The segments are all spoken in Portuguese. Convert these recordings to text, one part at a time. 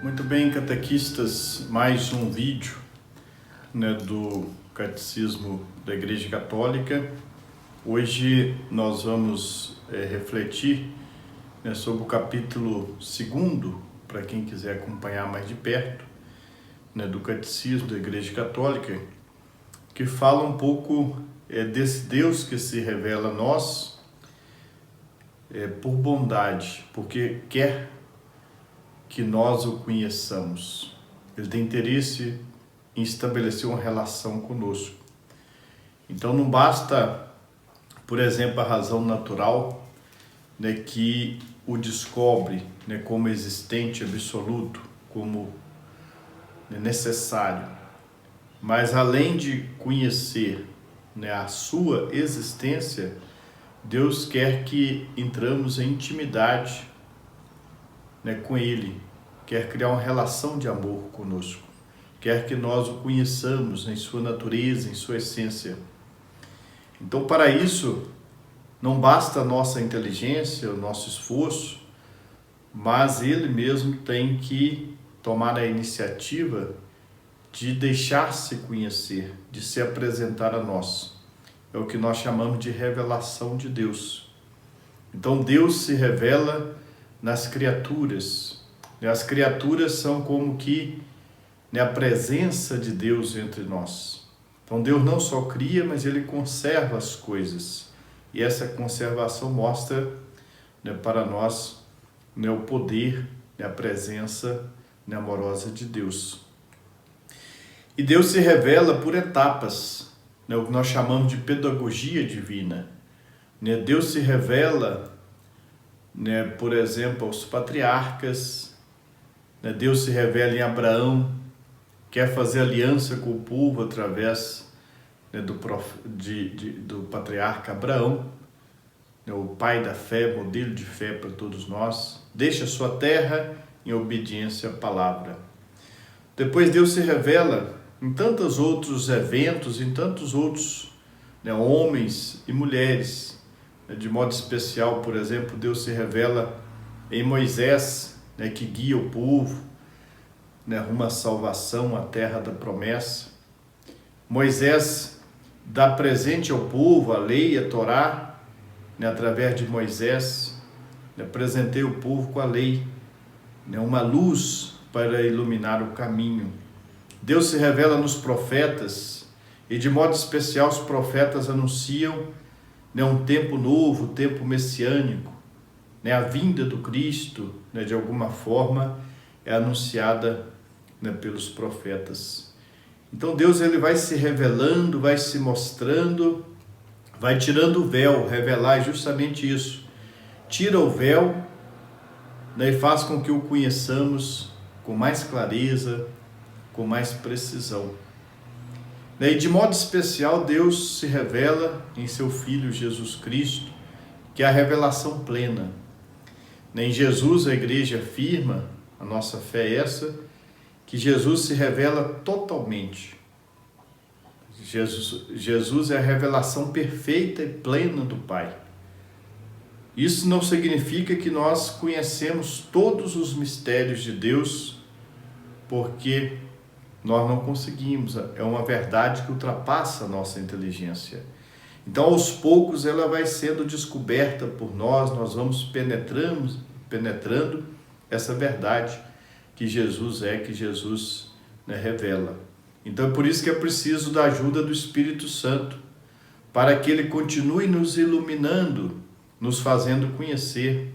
Muito bem, catequistas, mais um vídeo do Catecismo da Igreja Católica. Hoje nós vamos refletir sobre o capítulo 2, para quem quiser acompanhar mais de perto, do Catecismo da Igreja Católica, que fala um pouco desse Deus que se revela a nós por bondade, porque quer que nós o conheçamos. Ele tem interesse em estabelecer uma relação conosco. Então não basta, por exemplo, a razão natural que o descobre como existente absoluto, como necessário. Mas além de conhecer a sua existência, Deus quer que entramos em intimidade com Ele, quer criar uma relação de amor conosco, quer que nós o conheçamos em sua natureza, em sua essência. Então, para isso, não basta a nossa inteligência, o nosso esforço, mas Ele mesmo tem que tomar a iniciativa de deixar-se conhecer, de se apresentar a nós. É o que nós chamamos de revelação de Deus. Então, Deus se revela nas criaturas. As criaturas são como que a presença de Deus entre nós. Então Deus não só cria, mas Ele conserva as coisas. E essa conservação mostra para nós o poder, a presença amorosa de Deus. E Deus se revela por etapas, o que nós chamamos de pedagogia divina. Deus se revela por exemplo, aos patriarcas. Deus se revela em Abraão, quer fazer aliança com o povo através do patriarca Abraão, o pai da fé, modelo de fé para todos nós. Deixa sua terra em obediência à palavra. Depois Deus se revela em tantos outros eventos, em tantos outros homens e mulheres. De modo especial, por exemplo, Deus se revela em Moisés, que guia o povo rumo à salvação, à terra da promessa. Moisés dá presente ao povo a lei, a Torá, através de Moisés, presenteia o povo com a lei, uma luz para iluminar o caminho. Deus se revela nos profetas, e de modo especial os profetas anunciam um tempo novo, um tempo messiânico. A vinda do Cristo, de alguma forma, é anunciada pelos profetas. Então Deus ele vai se revelando, vai se mostrando, vai tirando o véu. Revelar é justamente isso. Tira o véu e faz com que o conheçamos com mais clareza, com mais precisão. E de modo especial, Deus se revela em seu Filho Jesus Cristo, que é a revelação plena. Em Jesus a igreja afirma, a nossa fé é essa, que Jesus se revela totalmente. Jesus é a revelação perfeita e plena do Pai. Isso não significa que nós conhecemos todos os mistérios de Deus, porque nós não conseguimos, é uma verdade que ultrapassa a nossa inteligência. Então, aos poucos, ela vai sendo descoberta por nós vamos penetrando essa verdade que Jesus revela. Então, é por isso que é preciso da ajuda do Espírito Santo, para que Ele continue nos iluminando, nos fazendo conhecer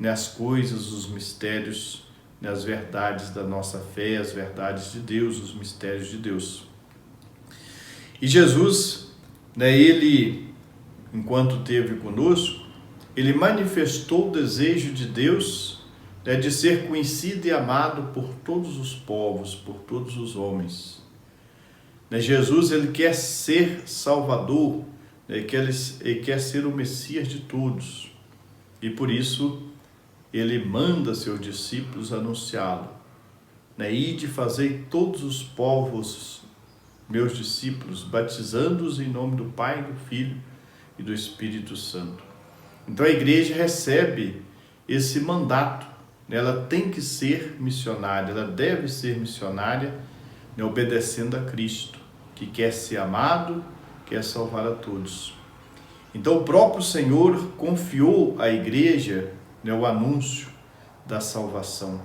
as coisas, os mistérios, as verdades da nossa fé, as verdades de Deus, os mistérios de Deus. E Jesus, Ele, enquanto esteve conosco, Ele manifestou o desejo de Deus de ser conhecido e amado por todos os povos, por todos os homens. Jesus, Ele quer ser Salvador, Ele quer ser o Messias de todos. E por isso, Ele manda seus discípulos anunciá-lo. Ide fazer todos os povos meus discípulos, batizando-os em nome do Pai, do Filho e do Espírito Santo. Então a igreja recebe esse mandato ela tem que ser missionária, ela deve ser missionária, obedecendo a Cristo, que quer ser amado, quer salvar a todos. Então o próprio Senhor confiou à igreja o anúncio da salvação.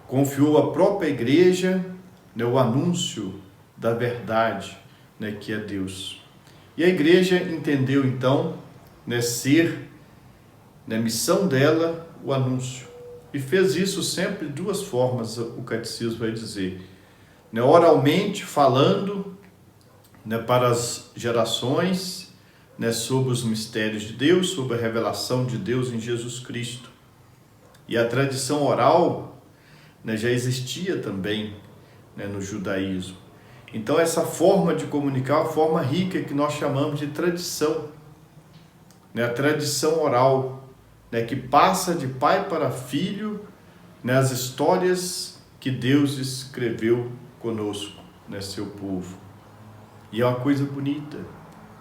Confiou à própria igreja o anúncio da verdade, que é Deus. E a igreja entendeu então ser na missão dela o anúncio. E fez isso sempre de duas formas, o catecismo vai dizer. Oralmente, falando para as gerações sobre os mistérios de Deus, sobre a revelação de Deus em Jesus Cristo. E a tradição oral já existia também no judaísmo. Então essa forma de comunicar é uma forma rica que nós chamamos de tradição. A tradição oral, que passa de pai para filho as histórias que Deus escreveu conosco, seu povo. E é uma coisa bonita,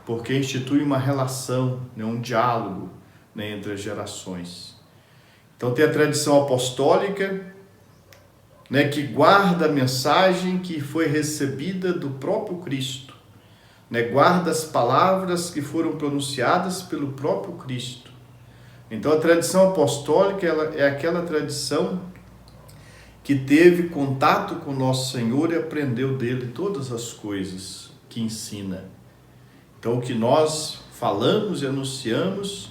porque institui uma relação, um diálogo entre as gerações. Então tem a tradição apostólica, que guarda a mensagem que foi recebida do próprio Cristo, guarda as palavras que foram pronunciadas pelo próprio Cristo. Então a tradição apostólica ela é aquela tradição que teve contato com nosso Senhor e aprendeu dele todas as coisas que ensina. Então o que nós falamos e anunciamos,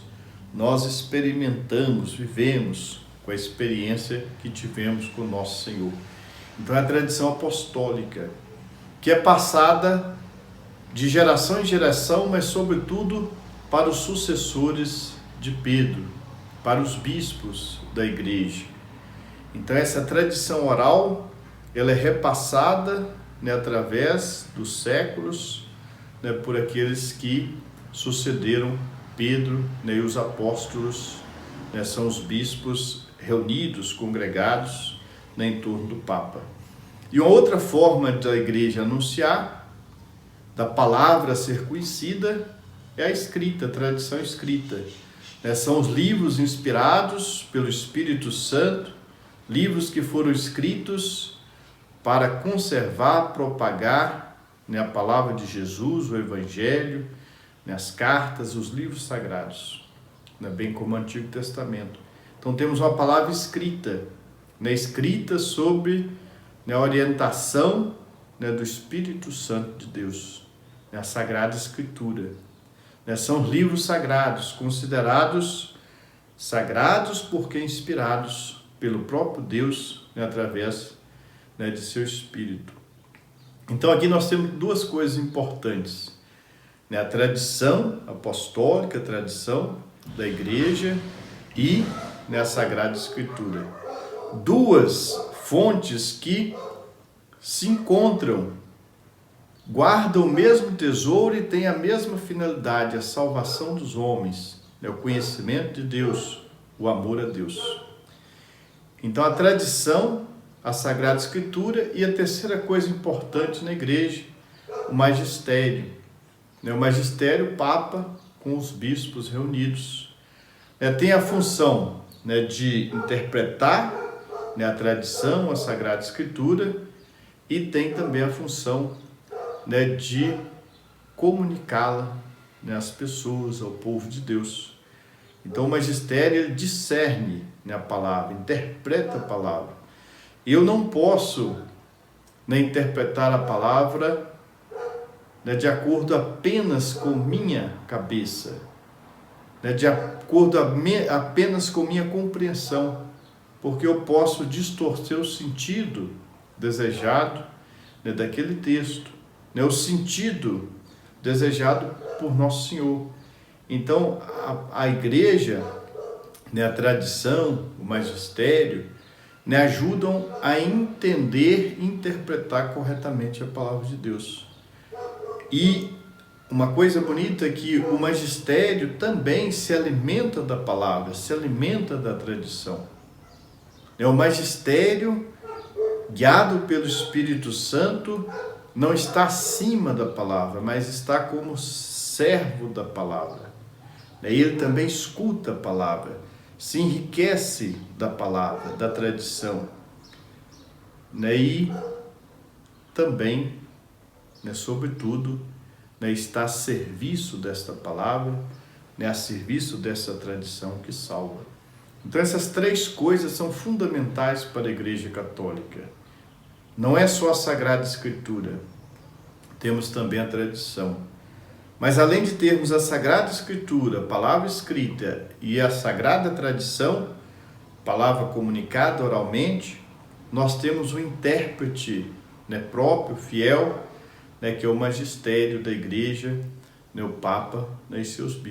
nós experimentamos, vivemos com a experiência que tivemos com o nosso Senhor. Então é a tradição apostólica, que é passada de geração em geração, mas sobretudo para os sucessores de Pedro, para os bispos da igreja. Então essa tradição oral, ela é repassada através dos séculos por aqueles que sucederam Pedro e os apóstolos, são os bispos reunidos, congregados em torno do Papa. E uma outra forma da igreja anunciar, da palavra ser conhecida, é a escrita, a tradição escrita. São os livros inspirados pelo Espírito Santo, livros que foram escritos para conservar, propagar a palavra de Jesus, o Evangelho, as cartas, os livros sagrados, bem como o Antigo Testamento. Então temos uma palavra escrita, escrita sobre a orientação do Espírito Santo de Deus, a Sagrada Escritura. São os livros sagrados, considerados sagrados porque inspirados pelo próprio Deus através de seu Espírito. Então aqui nós temos duas coisas importantes, a tradição apostólica, a tradição da igreja e a Sagrada Escritura. Duas fontes que se encontram, guardam o mesmo tesouro e têm a mesma finalidade, a salvação dos homens, o conhecimento de Deus, o amor a Deus. Então a tradição, a Sagrada Escritura e a terceira coisa importante na igreja, o magistério. O magistério, o Papa, com os bispos reunidos, tem a função de interpretar a tradição, a Sagrada Escritura, e tem também a função de comunicá-la às pessoas, ao povo de Deus. Então o magistério ele discerne a palavra, interpreta a palavra. Eu não posso interpretar a palavra de acordo apenas com minha cabeça, de acordo apenas com minha compreensão, porque eu posso distorcer o sentido desejado daquele texto, o sentido desejado por Nosso Senhor. Então, a igreja, a tradição, o magistério, ajudam a entender e interpretar corretamente a palavra de Deus. E uma coisa bonita é que o magistério também se alimenta da palavra, se alimenta da tradição. O magistério, guiado pelo Espírito Santo, não está acima da palavra, mas está como servo da palavra. Ele também escuta a palavra. se enriquece da palavra, da tradição, né? E também, né, sobretudo, né, está a serviço desta palavra, né, a serviço dessa tradição que salva. Então essas três coisas são fundamentais para a Igreja Católica. Não é só a Sagrada Escritura, temos também a tradição. Mas além de termos a Sagrada Escritura, a palavra escrita e a Sagrada Tradição, palavra comunicada oralmente, nós temos um intérprete, né, próprio, fiel, né, que é o magistério da Igreja, né, o Papa, né, e seus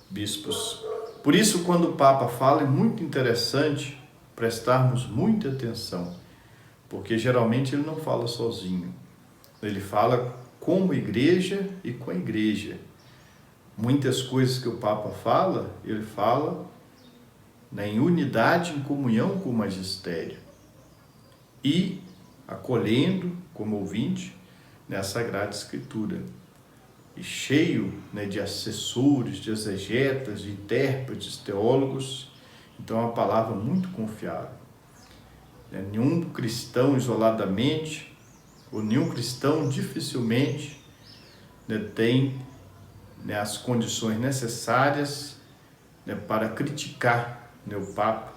bispos. Por isso, quando o Papa fala, é muito interessante prestarmos muita atenção, porque geralmente ele não fala sozinho, ele fala como igreja e com a igreja. Muitas coisas que o Papa fala, ele fala, né, em unidade, em comunhão com o magistério e acolhendo como ouvinte, né, a Sagrada Escritura. E cheio, né, de assessores, de exegetas, de intérpretes, teólogos. Então é uma palavra muito confiável. Nenhum cristão isoladamente, ou nenhum cristão dificilmente, né, tem, né, as condições necessárias, né, para criticar, né, o Papa,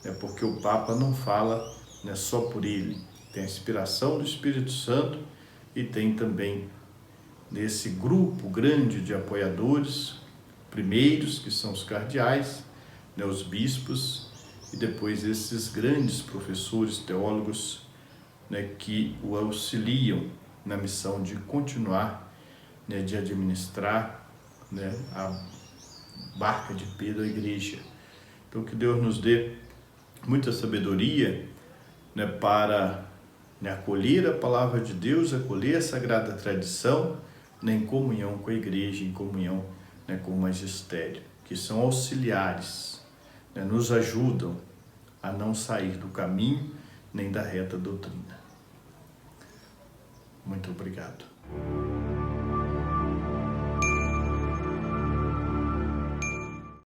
né, porque o Papa não fala, né, só por ele. Tem a inspiração do Espírito Santo e tem também desse grupo grande de apoiadores, primeiros, que são os cardeais, né, os bispos, e depois esses grandes professores, teólogos, né, que o auxiliam na missão de continuar, né, de administrar, né, a barca de Pedro, a igreja. Então que Deus nos dê muita sabedoria, né, para, né, acolher a palavra de Deus, acolher a sagrada tradição, né, em comunhão com a igreja, em comunhão, né, com o magistério, que são auxiliares, né, nos ajudam a não sair do caminho nem da reta doutrina. Muito obrigado.